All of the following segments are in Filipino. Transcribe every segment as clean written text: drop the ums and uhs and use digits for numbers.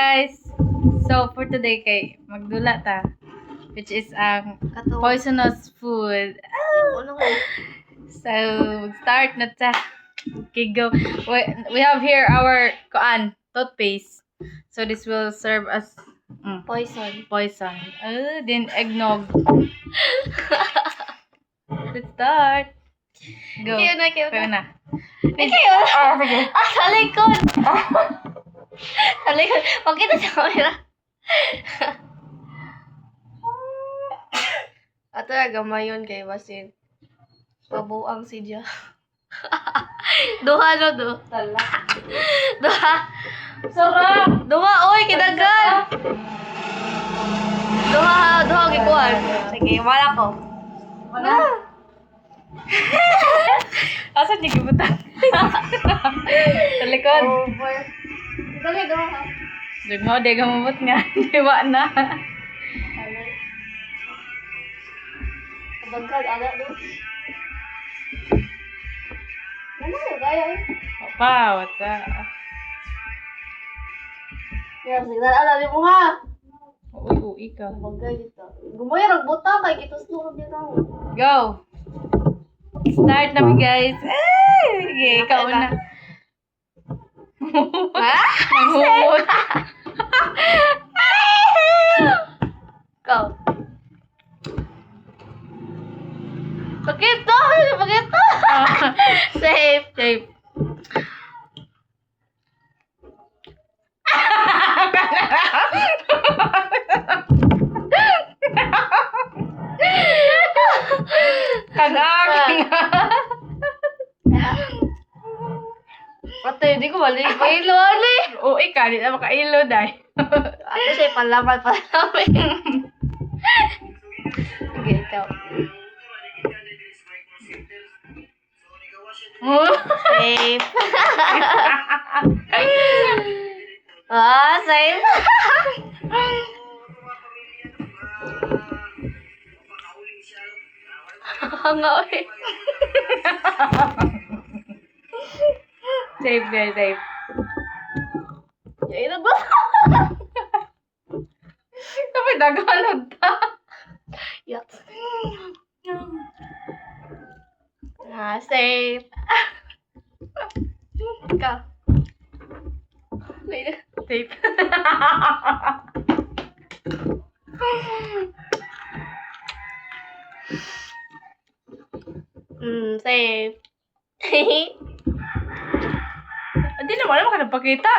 Guys, so for today kay magdula ta, which is ang poisonous food. So start na ta. Okay, go. We have here our toothpaste. So this will serve as poison. Then eggnog. Let's start. Go. Kayo na. Kayo na. Kayo na. Sige. Sa likod. Sa likod. Pakita sa camera. Ato na gamayon kay Basin. Pabuang si Dia. Duha. Sarap! Duha, oy, kidagan. Duha, gikuhan. Sige, wala ko. Wala. Asan niya gibutan? Sa likod. Over. Dali, duha. Dugmo, di ka mabot nga. Diba na. Kabagkag, aga doon. Ano gaya eh? Opa, what's up? Kaya, signal, alam mo ha. Uy, ka. Kabagkag dito. Gumaya, nagbuta kay kitos nung dito. Go! Start na guys. Okay, ikaw na. Ha? Nanghuhut. Ikaw. Pakita! Safe. Safe. Kanak! Ate, hindi ko mali. Pailo, ali. Uy, ka, di na makailo, day. Ate, siya palaman. Sige, ikaw. Safe. Safe. Nga, eh. Safe, guys, safe. Yan na ba? Tapos daganod ta. Yak. Safe. Ikaw. Safe. Safe. Hindi naman alam ka nagpakita.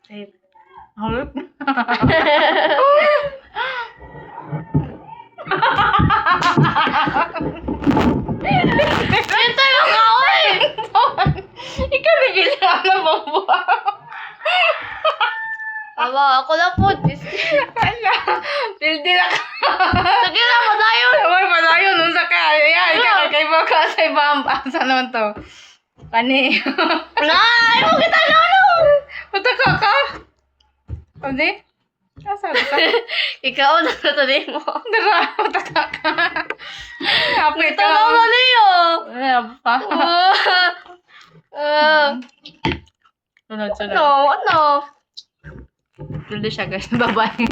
Safe. Hulot. Ito yung kaoy! Ikaw na bilang na bambuha. Aba, ako na po. Ala, pildi na ka. Sige na, madayon! Uy, padayon. Nung sa ka. Ayan, kakakay mo ka sa ibang. Saan naman to? Pani. Nay! Mo kita lolo! Mataka ka. Hindi? Saan ka? Ikaw na natuloy mo. Dara, mataka ka. Kapit ka. Tanaw na niyo! Pa. Sunod. Ano? Pildi siya guys. Bye-bye.